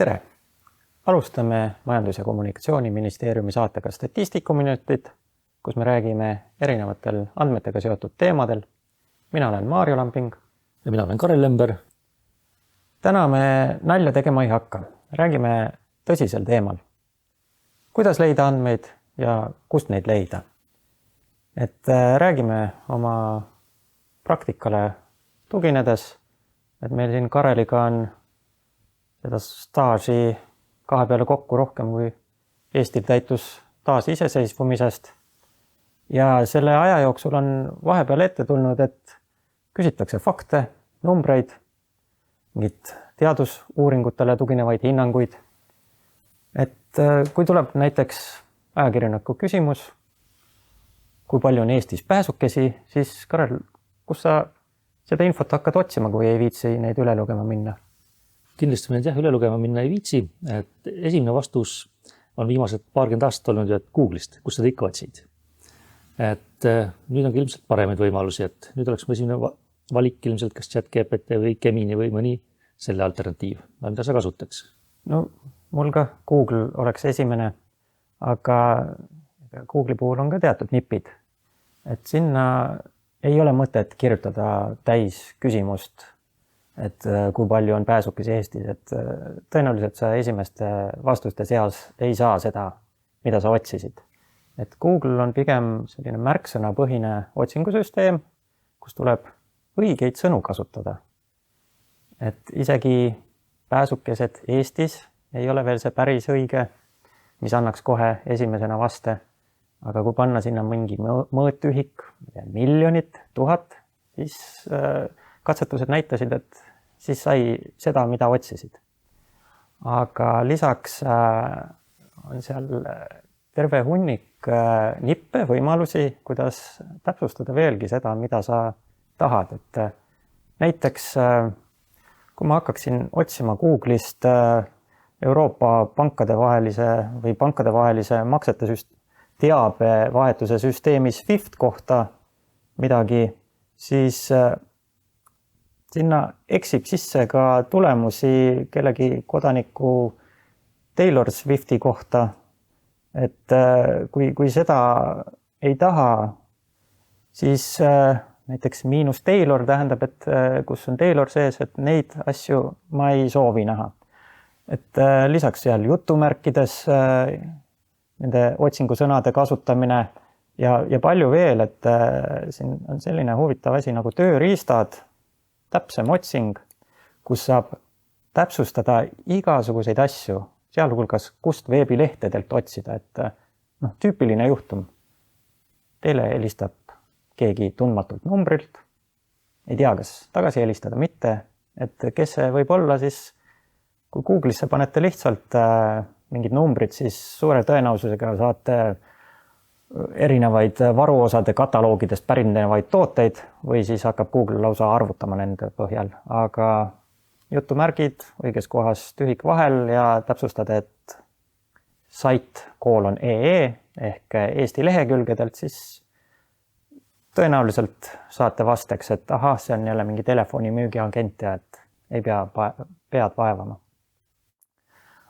Tere! Alustame Majandus- ja Kommunikatsiooniministeeriumi saatega Statistikuminutid, kus me räägime erinevatel andmetega seotud teemadel. Mina olen Maarjo Lamping. Ja mina olen Karel Lember. Täna me nalja tegema ei hakka. Räägime tõsisel teemal. Kuidas leida andmeid ja kust neid leida? Räägime oma praktikale tuginedes, et meil siin Kareliga on seda staaži kahe peale kokku rohkem kui Eestil täitus taasiseseisvumisest. Ja selle aja jooksul on vahepeal ette tulnud, et küsitakse fakte, numbreid, mingit teadusuuringutele tuginevaid hinnanguid. Kui tuleb näiteks ajakirjaniku küsimus, kui palju on Eestis pääsukesi, siis Karel, kus sa seda infot hakkad otsima, kui ei viitsi neid üle lugema minna? Kindlasti me neid üle lugema minna ei viitsi. Esimene vastus on viimased paarkümmend aastat olnud, et Google'ist, kus seda ikka otsid. Nüüd on ilmselt paremaid võimalusi, et nüüd oleks esimene valik ilmselt kas ChatGPT või Gemini või mõni selle alternatiiv, mida sa kasutaks. No, mul ka Google oleks esimene, aga Google'i puhul on ka teatud nipid. Et sinna ei ole mõtet kirjutada täis küsimust, et kui palju on pääsukesi Eestis, et tõenäoliselt sa esimeste vastuste seas ei saa seda, mida sa otsisid. Et Google on pigem selline märksõnapõhine otsingusüsteem, kus tuleb õigeid sõnu kasutada. Et isegi pääsukesed Eestis ei ole veel see päris õige, mis annaks kohe esimesena vaste. Aga kui panna sinna mingi mõõtühik, miljonit, 1000, siis katsetused näitasid, et siis sai seda, mida otsisid. Aga lisaks on seal terve hunnik nippe, võimalusi, kuidas täpsustada veelgi seda, mida sa tahad. Et näiteks, kui ma hakkaksin otsima Google'ist Euroopa pankade vahelise maksete teabevahetuse süsteemi SWIFT kohta midagi, siis sinna eksib sisse ka tulemusi kellegi kodaniku Taylor Swifti kohta. Et kui seda ei taha, siis näiteks -Taylor tähendab, et kus on Taylor sees, et neid asju ma ei soovi näha. Et lisaks seal jutumärkides nende otsingusõnade kasutamine ja palju veel, et siin on selline huvitav asi nagu tööriistad, täpsem otsing, kus saab täpsustada igasuguseid asju, sealhulgas kust veebilehtedelt otsida, et tüüpiline juhtum. Teile helistab keegi tundmatult numbrilt, ei tea, kas tagasi helistada, mitte, et kes see võib olla, siis kui Google'isse panete lihtsalt mingid numbrid, siis suure tõenäosusega saate erinevaid varuosade kataloogidest pärinevaid tooteid või siis hakkab Google lausa arvutama nende põhjal. Aga jutumärgid õiges kohas tühik vahel ja täpsustad, et site.ee ehk Eesti lehekülgedelt, siis tõenäoliselt saate vasteks, et ahah, see on jälle mingi telefonimüügiagent ja et ei pea pead vaevama.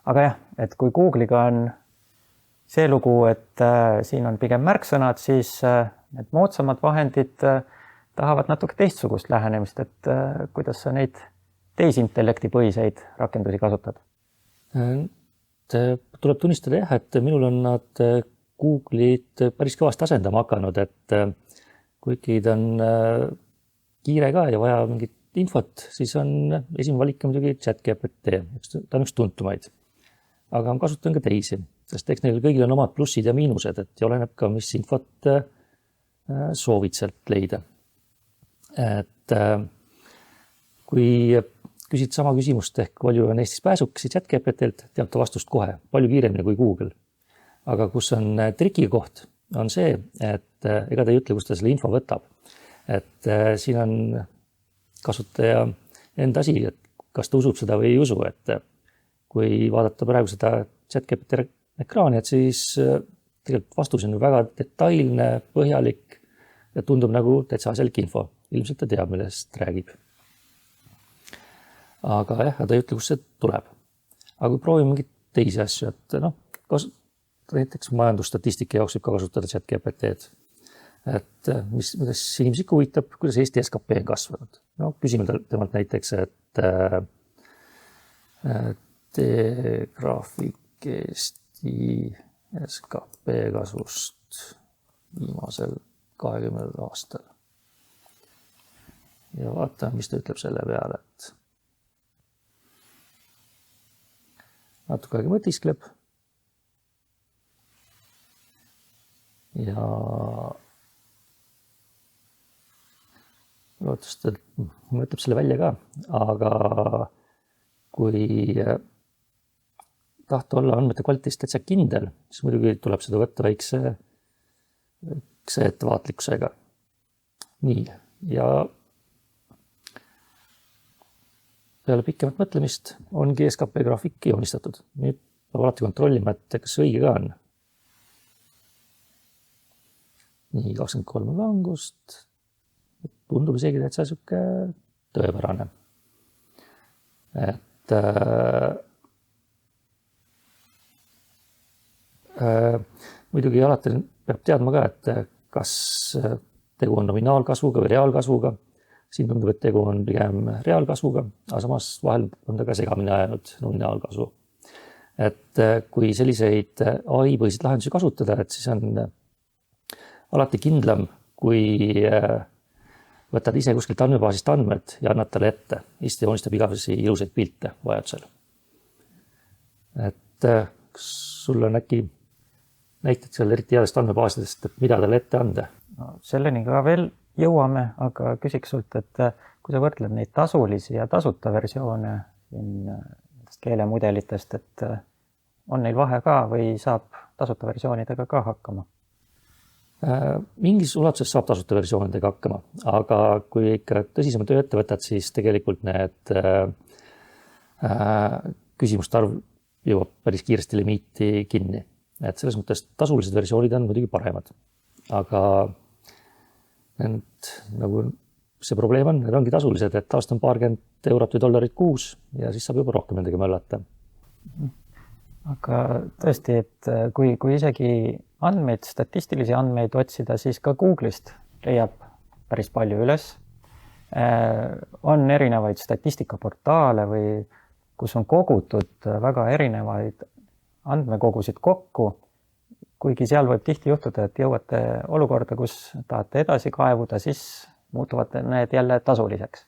Aga jah, et kui Google'iga on see lugu, et siin on pigem märksõnad, siis need moodsamad vahendid tahavad natuke teistsugust lähenemist, et kuidas sa neid teisintellekti põhiseid rakendusi kasutad? Tuleb tunnistada jah, et minul on nad Google'id päris kõvasti asendama hakanud, et kuigi ta on kiire ka ja vaja mingit infot, siis on esimene valik muidugi ChatGPT, ta on üks tuntumaid. Aga ma kasutan ka teisi, sest eks neil kõigil on omad plussid ja miinused, et oleneb ka, mis infot soovid sealt leida. Et kui küsid sama küsimust ehk palju on Eestis pääsukesi ChatGPT-lt, teab ta vastust kohe, palju kiiremini kui Google. Aga kus on trikikoht, on see, et ega ta ei ütle, kus ta selle info võtab. Et siin on kasutaja enda asi, et kas ta usub seda või ei usu, et kui vaadata praegu seda ChatGPT ekraani, et siis tegelikult vastus on väga detailne, põhjalik ja tundub nagu täitsa asjalik info. Ilmselt ta teab, millest räägib. Aga jah, ta ei ütle, kust see tuleb. Aga kui proovime mingeid teisi asju, et näiteks majandusstatistika jaoks võib ka kasutada ChatGPT-d. Et kuidas inimesi huvitab, kuidas Eesti SKP on kasvanud. No küsime temalt näiteks, et tee graafik Eesti SKP kasvust viimasel 20 aastal. Ja vaatame, mis ta ütleb selle peale, et natuke aega mõtiskleb. Ja loodetavasti mõtleb selle välja ka, aga kui tahta olla andmete kvaliteedist täitsa kindel, siis muidugi tuleb seda võtta väikse ettevaatlikkusega. Nii, ja peale pikemat mõtlemist ongi SKP graafik joonistatud. Nüüd peab alati kontrollima, et kas see õige ka on. Nii, 23 langust. Tundub isegi täitsa siuke tõepärane. Et muidugi alati peab teadma ka, et kas tegu on nominaalkasvuga või reaalkasvuga. Siin tundub, et tegu on pigem reaalkasvuga, aga samas vahel on ta ka segamini ajanud nominaalkasvu. Et kui selliseid AI-põhiseid lahendusi kasutada, et siis on alati kindlam, kui võtad ise kuskilt andmebaasist andmed ja annad talle ette. Eesti joonistab igasuguseid ilusaid pilte vajadusel. Et kas sul on äkki näited seal eriti headest andmebaasidest, et mida talle ette anda? No, selleni ka veel jõuame, aga küsiks sult, et kui sa võrdled neid tasulisi ja tasuta versioone nendest keelemudelitest, et on neil vahe ka või saab tasuta versioonidega ka hakkama? Mingis ulatuses saab tasuta versioonidega hakkama, aga kui ikka tõsisema töö ette võtad, siis tegelikult need küsimuste arv jõuab päris kiiresti limiiti kinni. Et selles mõttes tasulised versioonid on muidugi paremad, aga nagu see probleem on, need ongi tasulised, et aasta on paarkümmend eurot või dollarit kuus ja siis saab juba rohkem nendega möllata. Aga tõesti, et kui isegi andmeid, statistilisi andmeid otsida, siis ka Google'ist leiab päris palju üles. On erinevaid statistikaportaale või kus on kogutud väga erinevaid andmekogusid kokku, kuigi seal võib tihti juhtuda, et jõuate olukorda, kus tahate edasi kaevuda, siis muutuvad need jälle tasuliseks.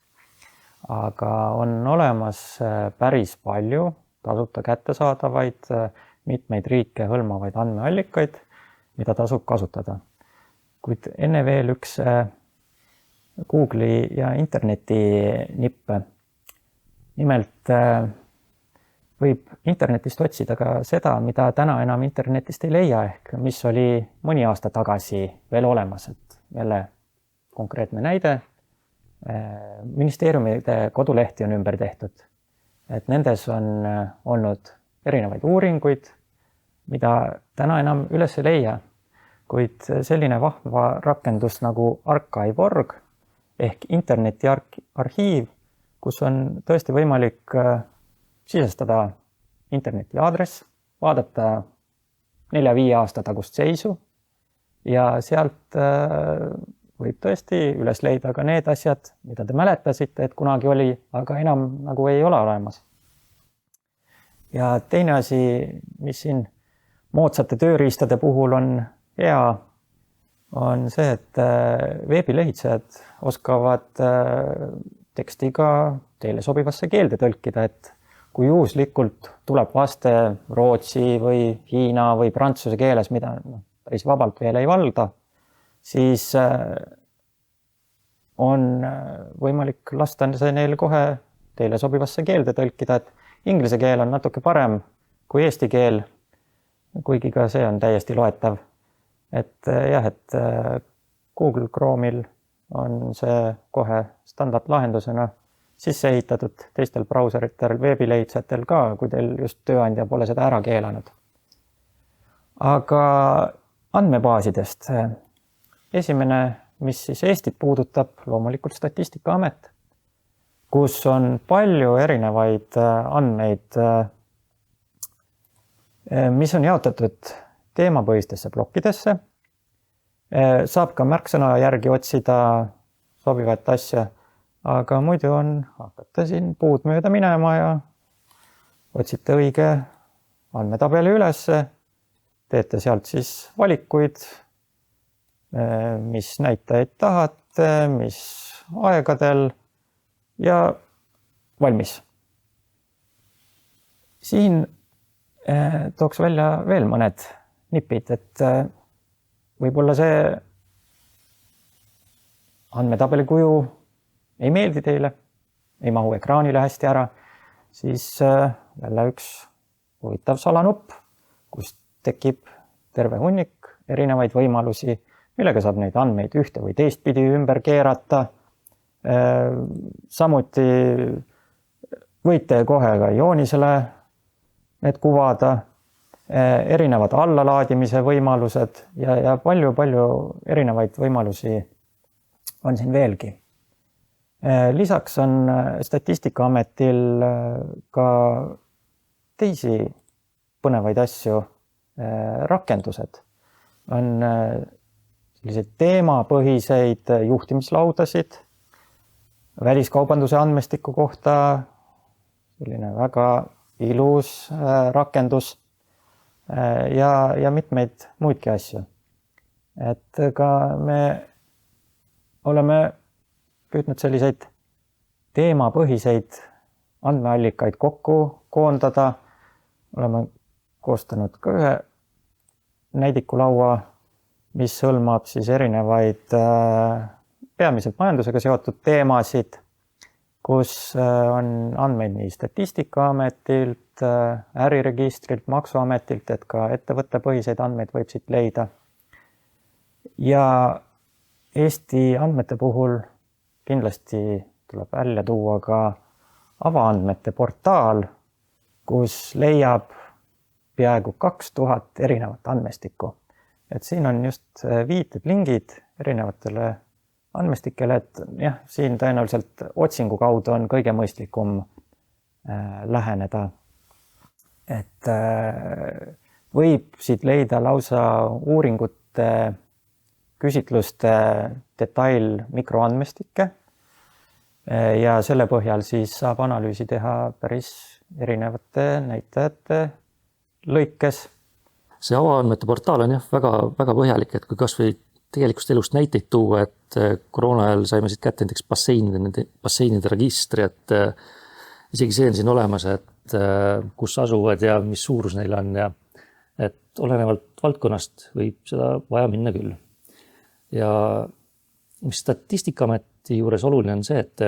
Aga on olemas päris palju tasuta kättesaadavaid, mitmeid riike hõlmavaid andmeallikaid, mida tasub kasutada. Kuid enne veel üks Google'i ja interneti nippe. Nimelt võib internetist otsida ka seda, mida täna enam internetist ei leia, ehk mis oli mõni aasta tagasi veel olemas. Et jälle konkreetne näide, ministeeriumide kodulehti on ümber tehtud. Et nendes on olnud erinevaid uuringuid, mida täna enam üles ei leia, kuid selline vahva rakendus nagu Archive.org ehk internetiarhiiv, kus on tõesti võimalik sisestada interneti aadress, vaadata 4-5 aasta tagust seisu ja sealt võib tõesti üles leida ka need asjad, mida te mäletasite, et kunagi oli, aga enam nagu ei ole olemas. Ja teine asi, mis siin moodsate tööriistade puhul on hea, on see, et veebilehitsejad oskavad teksti ka teile sobivasse keelde tõlkida, et kui juhuslikult tuleb vaste rootsi või hiina või prantsuse keeles, mida päris vabalt veel ei valda, siis on võimalik lasta see neil kohe teile sobivasse keelde tõlkida, et inglise keel on natuke parem kui eesti keel, kuigi ka see on täiesti loetav. Et jah, et Google Chrome'il on see kohe standardlahendusena sisse ehitatud, teistel brauseritel, veebilehitsejatel ka, kui teil just tööandja pole seda ära keelanud. Aga andmebaasidest. Esimene, mis siis Eestit puudutab, loomulikult Statistikaamet, kus on palju erinevaid andmeid mis on jaotatud teemapõhistesse plokkidesse. Saab ka märksõna järgi otsida sobivat asja, aga muidu on hakata siin puud mööda minema ja otsite õige andmetabeli ülesse, teete sealt siis valikuid, mis näitajaid tahate, mis aegadel ja valmis. Siin tooks välja veel mõned nipid, et võib-olla see andmetabeli kuju ei meeldi teile, ei mahu ekraanile hästi ära, siis jälle üks huvitav salanupp, kus tekib terve hunnik erinevaid võimalusi, millega saab neid andmeid ühte või teistpidi ümber keerata. Samuti võite kohe ka joonisele need kuvada, erinevad allalaadimise võimalused ja palju erinevaid võimalusi on siin veelgi. Lisaks on Statistikaametil ka teisi põnevaid asju, rakendused. On selliseid teemapõhiseid juhtimislaudasid, väliskaubanduse andmestiku kohta selline väga ilus rakendus ja mitmeid muidki asju. Et ka me oleme püüdnud selliseid teemapõhiseid andmeallikaid kokku koondada. Oleme koostanud ka ühe näidikulaua, mis hõlmab siis erinevaid peamiselt majandusega seotud teemasid, kus on andmeid nii Statistikaametilt, äriregistrilt, Maksuametilt, et ka ettevõttepõhiseid andmeid võib siit leida. Ja Eesti andmete puhul kindlasti tuleb välja tuua ka avaandmete portaal, kus leiab peaaegu 2000 erinevat andmestikku. Et siin on just viited, lingid erinevatele andmestikele, et jah, siin tõenäoliselt otsingu kaudu on kõige mõistlikum läheneda. Et võib siit leida lausa uuringute, küsitluste detail mikroandmestikke ja selle põhjal siis saab analüüsi teha päris erinevate näitajate lõikes. See avaandmete portaal on jah väga põhjalik, et kui kas või tegelikust elust näiteid tuua, et koroona ajal saime siit kätte näiteks basseinide registri, et isegi see on siin olemas, et kus asuvad ja mis suurus neil on ja et olenevalt valdkonnast võib seda vaja minna küll. Ja mis Statistikaameti juures oluline on see, et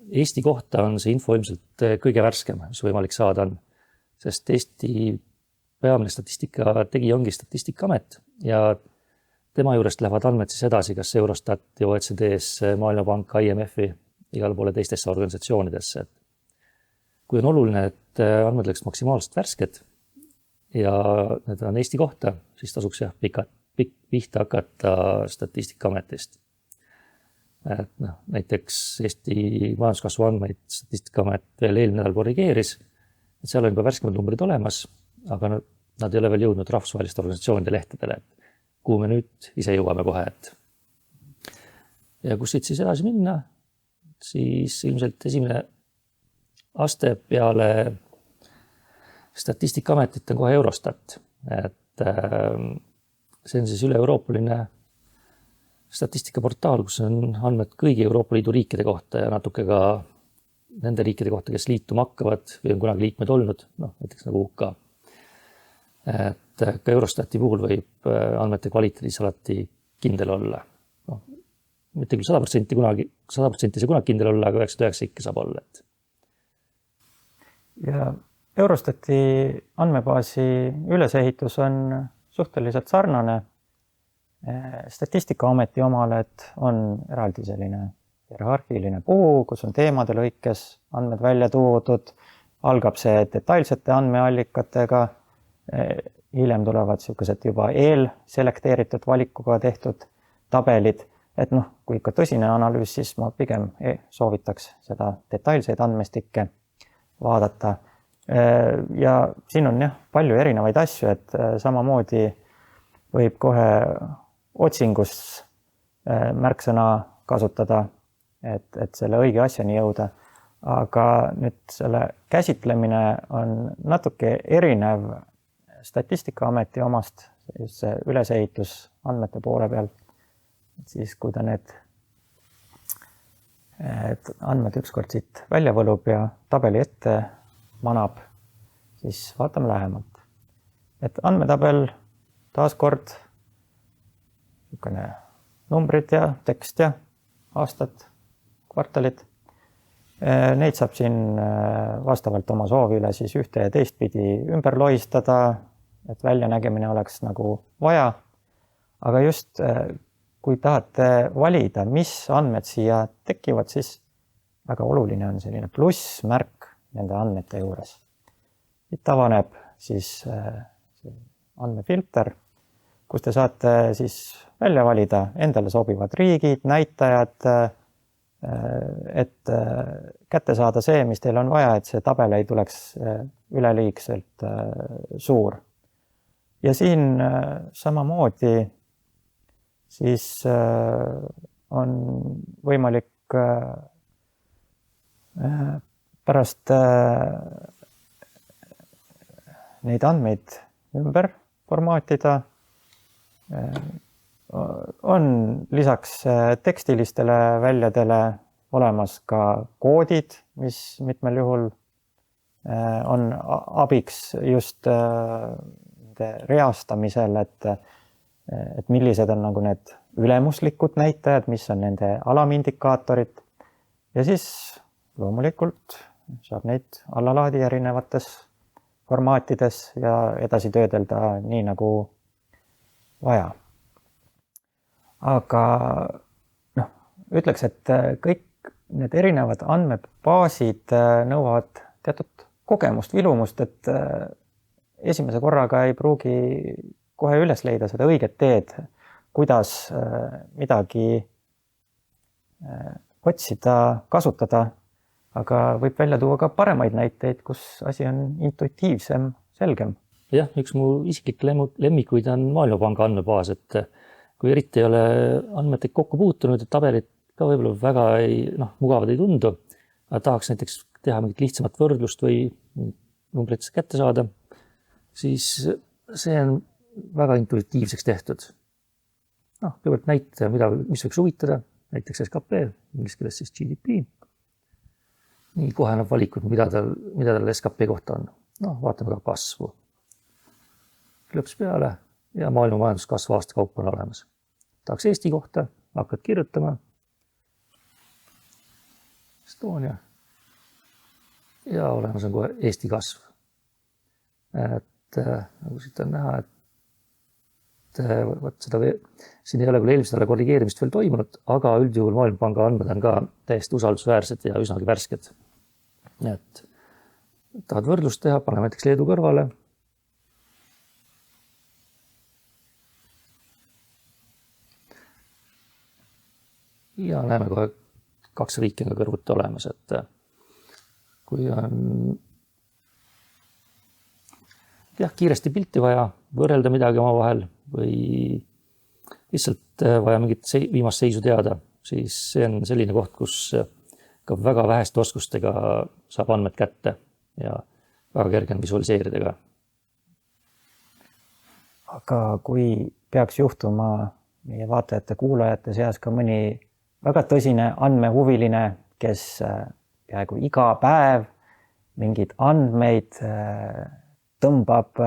Eesti kohta on see info ilmselt kõige värskem, mis võimalik saada on, sest Eesti peamine statistika tegi ongi Statistikaamet ja tema juurest lähevad andmed siis edasi, kas Eurostat ja OECD-s, Maailmapank, IMF-i, igale poole teistesse organisatsioonidesse. Kui on oluline, et andmed oleks maksimaalselt värsked ja need on Eesti kohta, siis tasuks jah pihta hakata Statistikaametist. Näiteks Eesti majanduskasvu andmeid Statistikaamet veel eelmine nädal korrigeeris, et seal on juba värskemad numbrid olemas, aga nad ei ole veel jõudnud rahvusvaheliste organisatsioonide lehtedele, kuhu me nüüd ise jõuame kohe. Ja kus siit siis edasi minna, siis ilmselt esimene aste peale Statistikaametit on kohe Eurostat. Et see on siis üle-euroopaline statistikaportaal, kus on andmed kõigi Euroopa Liidu riikide kohta ja natuke ka nende riikide kohta, kes liituma hakkavad või on kunagi liikmed olnud, näiteks nagu UK. Et ka Eurostati puhul võib andmete kvaliteedis alati kindel olla. Mitte küll 100% see kunagi kindel olla, aga 99% ikka saab olla. Ja Eurostati andmebaasi ülesehitus on suhteliselt sarnane Statistikaameti omale, et on eraldi selline hierarhiline puu, kus on teemade lõikes andmed välja toodud, algab see detailsete andmeallikatega, hiljem tulevad sellised juba eelselekteeritud valikuga tehtud tabelid, et kui ikka tõsine analüüs, siis ma pigem soovitaks seda detailseid andmestikke vaadata. Ja siin on jah palju erinevaid asju, et samamoodi võib kohe otsingus märksõna kasutada, et selle õige asjani jõuda. Aga nüüd selle käsitlemine on natuke erinev Statistikaameti omast, just see ülesehitus andmete poole peal. Siis kui ta need andmed ükskord siit välja võlub ja tabeli ette manab, siis vaatame lähemalt. Et andmetabel taaskord numbrid ja tekst ja aastad, kvartalid. Neid saab siin vastavalt oma soovile siis ühte ja teistpidi ümber lohistada, et väljanägemine oleks nagu vaja. Aga just kui tahate valida, mis andmed siia tekivad, siis väga oluline on selline plussmärk nende andmete juures. Siit avaneb siis andmefilter, kus te saate siis välja valida endale sobivad riigid, näitajad, et kätte saada see, mis teil on vaja, et see tabel ei tuleks üleliigselt suur. Ja siin samamoodi siis on võimalik pärast neid andmeid ümber formaatida. On lisaks tekstilistele väljadele olemas ka koodid, mis mitmel juhul on abiks just reastamisel, et millised on nagu need ülemuslikud näitajad, mis on nende alamindikaatorid. Ja siis loomulikult saab neid allalaadi erinevates formaatides ja edasi töödelda nii nagu vaja. Aga ütleks, et kõik need erinevad andmebaasid nõuavad teatud kogemust, vilumust, et esimese korraga ei pruugi kohe üles leida seda õiget teed, kuidas midagi otsida, kasutada, aga võib välja tuua ka paremaid näiteid, kus asi on intuitiivsem, selgem. Jah, üks mu isiklik lemmikuid on Maailmapanga andmebaas, et kui eriti ei ole andmetega kokku puutunud, et tabelid ka võib-olla väga mugavad ei tundu, aga tahaks näiteks teha mingit lihtsamat võrdlust või numbritest kätte saada, siis see on väga intuitiivseks tehtud. Kõigepealt näita, mis võiks huvitada, näiteks SKP, inglise keeles siis GDP. Nii kohe annab valikud, mida tal SKP kohta on. Vaatame ka kasvu. Klõps peale ja maailma majanduskasvu aasta kaupa on olemas. Tahaks Eesti kohta, hakkad kirjutama. Estonia. Ja olemas on kohe Eesti kasv. Et nagu siit on näha, siin ei ole küll eelmisel nädala korrigeerimist veel toimunud, aga üldjuhul Maailmapanga andmed on ka täiesti usaldusväärsed ja üsnagi värsked. Et tahad võrdlust teha, paneme näiteks Leedu kõrvale. Ja näeme kohe 2 riiki on kõrvuti olemas, et kui on kiiresti pilti vaja, võrrelda midagi oma vahel või lihtsalt vaja mingit viimast seisu teada, siis see on selline koht, kus ka väga väheste oskustega saab andmed kätte ja väga kerge on visualiseerida ka. Aga kui peaks juhtuma meie vaatajate, kuulajate seas ka mõni väga tõsine andmehuviline, kes peaaegu iga päev mingeid andmeid tõmbab,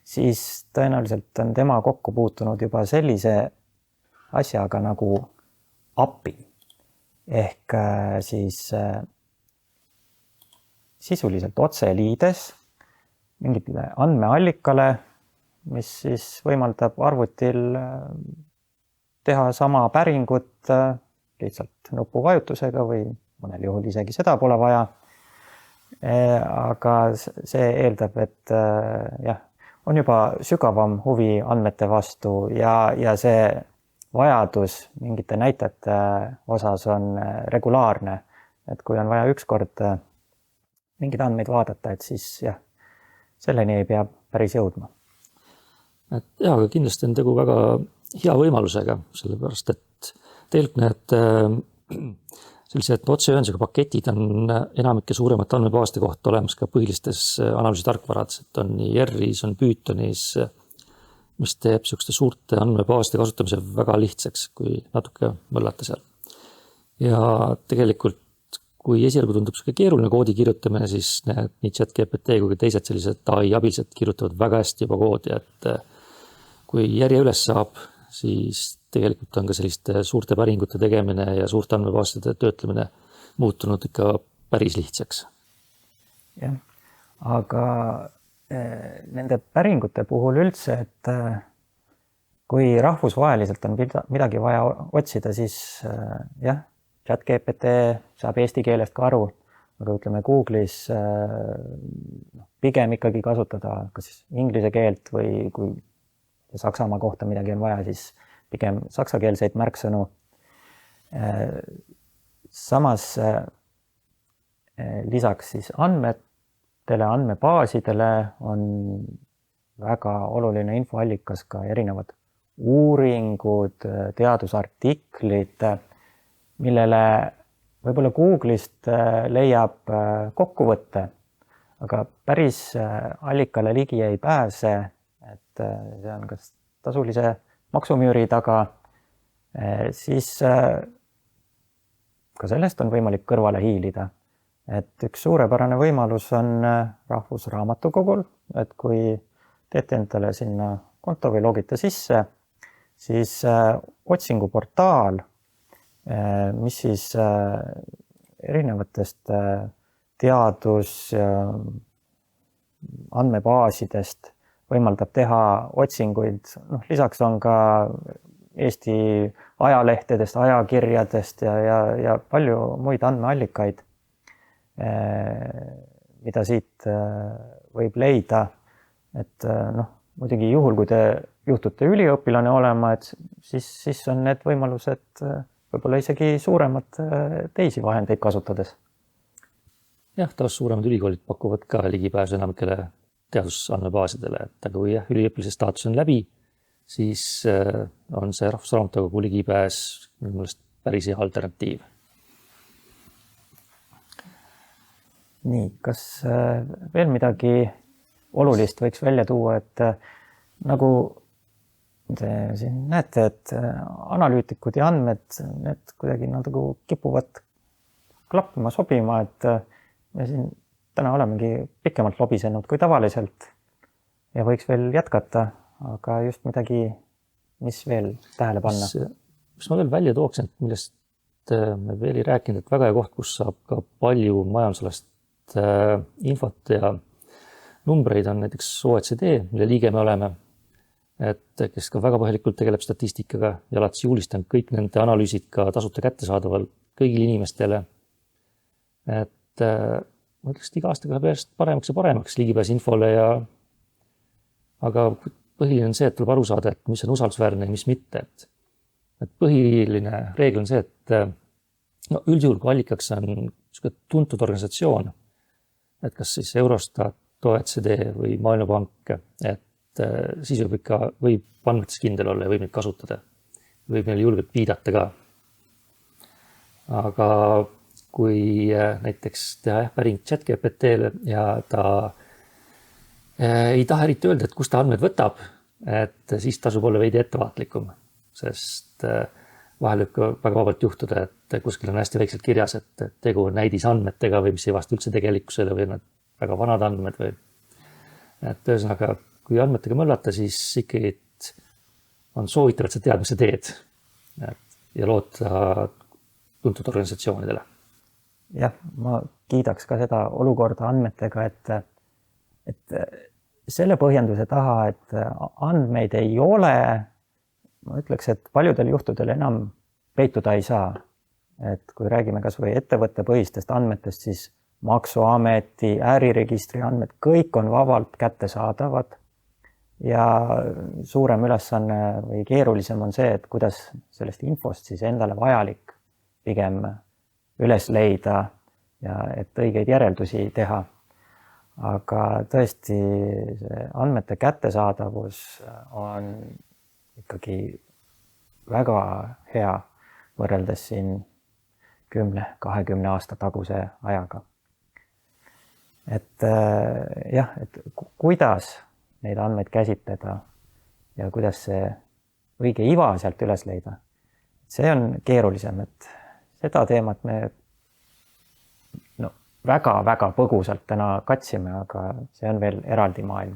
siis tõenäoliselt on tema kokku puutunud juba sellise asjaga nagu API. Ehk siis sisuliselt otseliides mingitele andmeallikale, mis siis võimaldab arvutil teha sama päringut lihtsalt nupuvajutusega või mõnel juhul isegi seda pole vaja. Aga see eeldab, et on juba sügavam huvi andmete vastu ja see vajadus mingite näitajate osas on regulaarne. Et kui on vaja ükskord mingeid andmeid vaadata, et siis jah, selleni ei pea päris jõudma. Et jah, aga kindlasti on tegu väga hea võimalusega, sellepärast et tegelikult need sellised otseühendusega paketid on enamike suuremate andmebaaside kohta olemas ka põhilistes analüüsitarkvarades, et on nii R-is, on Pythonis, mis teeb selliseste suurte andmebaaside kasutamise väga lihtsaks, kui natuke mõllata seal. Ja tegelikult, kui esialgu tundub siuke keeruline koodi kirjutamine, siis nii ChatGPT kui ka teised sellised AI abilised kirjutavad väga hästi juba koodi, et kui järje üles saab, siis tegelikult on ka selliste suurte päringute tegemine ja suurte andmebaaside töötlemine muutunud ikka päris lihtsaks. Jah, aga nende päringute puhul üldse, et kui rahvusvaheliselt on midagi vaja otsida, siis jah, ChatGPT saab eesti keelest ka aru, aga ütleme Google'is pigem ikkagi kasutada kas inglise keelt või kui Saksamaa kohta midagi on vaja, siis pigem saksakeelseid märksõnu. Samas lisaks siis andmetele, andmebaasidele on väga oluline infoallikas ka erinevad uuringud, teadusartiklid, millele võib-olla Google'ist leiab kokkuvõtte, aga päris allikale ligi ei pääse, et see on kas tasulise maksumüüri taga, siis ka sellest on võimalik kõrvale hiilida. Et üks suurepärane võimalus on Rahvusraamatukogul, et kui teete endale sinna konto või logite sisse, siis otsinguportaal, mis siis erinevatest teadus- andmebaasidest võimaldab teha otsinguid. Lisaks on ka Eesti ajalehtedest, ajakirjadest ja palju muid andmeallikaid, mida siit võib leida. Et muidugi juhul, kui te juhtute üliõpilane olema, et siis on need võimalused võib-olla isegi suuremad teisi vahendeid kasutades. Jah, taas suuremad ülikoolid pakuvad ka ligipääsu enamikele teadusandmebaasidele, et aga kui üliõpilase staatus on läbi, siis on see Rahvusraamatukogu ligipääs minu meelest päris hea alternatiiv. Nii, kas veel midagi olulist võiks välja tuua, et nagu te siin näete, et analüütikud ja andmed, need kuidagi nagu kipuvad klappima, sobima, et me siin täna olemegi pikemalt lobisenud kui tavaliselt ja võiks veel jätkata, aga just midagi, mis veel tähele panna. Mis ma veel välja tooks, et millest me veel ei rääkinud, et väga hea koht, kus saab ka palju majandusalast infot ja numbreid on näiteks OECD, mille liige me oleme, et kes ka väga põhjalikult tegeleb statistikaga ja alates juulist on kõik nende analüüsid ka tasuta kättesaadaval kõigile inimestele. Et ma ütleks, et iga aastaga läheb järjest paremaks ja paremaks ligipääs infole aga põhiline on see, et tuleb aru saada, et mis on usaldusväärne ja mis mitte. Et põhiline reegel on see, et üldjuhul kui allikaks on tuntud organisatsioon, et kas siis Eurostat, OECD või Maailmapank, et siis võib andmetes kindel olla ja võib neid kasutada. Võib neile julgelt viidata ka. Aga kui näiteks teha päring ChatGPT-le ja ta ei taha eriti öelda, et kust ta andmed võtab, et siis tasub olla veidi ettevaatlikum, sest vahel võib ka väga vabalt juhtuda, et kuskil on hästi väikselt kirjas, et tegu on näidisandmetega või mis ei vasta üldse tegelikkusele või nad väga vanad andmed või. Et ühesõnaga, kui andmetega möllata, siis ikkagi on soovitav, et sa tead, mis sa teed ja loota tuntud organisatsioonidele. Jah, ma kiidaks ka seda olukorda andmetega, et selle põhjenduse taha, et andmeid ei ole, ma ütleks, et paljudel juhtudel enam peituda ei saa. Et kui räägime kas või ettevõttepõhistest andmetest, siis Maksuameti, äriregistri andmed, kõik on vabalt kättesaadavad ja suurem ülesanne või keerulisem on see, et kuidas sellest infost siis endale vajalik pigem üles leida ja et õigeid järeldusi teha. Aga tõesti see andmete kättesaadavus on ikkagi väga hea võrreldes siin 10-20 aasta taguse ajaga. Et jah, et kuidas neid andmeid käsitleda ja kuidas see õige iva sealt üles leida, see on keerulisem, et seda teemat me väga-väga põgusalt täna katsime, aga see on veel eraldi maailm.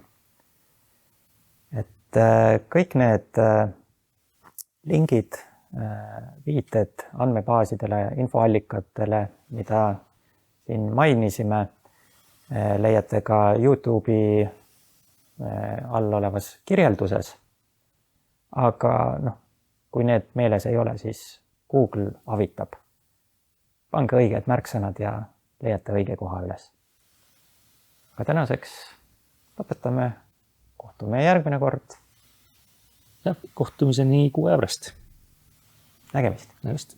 Et kõik need lingid, viited andmebaasidele, infoallikatele, mida siin mainisime, leiate ka YouTube'i all olevas kirjelduses. Aga kui need meeles ei ole, siis Google avitab. Pange õiged märksõnad ja leiate õige koha üles. Aga tänaseks lõpetame. Kohtume järgmine kord. Ja kohtumiseni 6 pärast. Nägemist. Nägemist.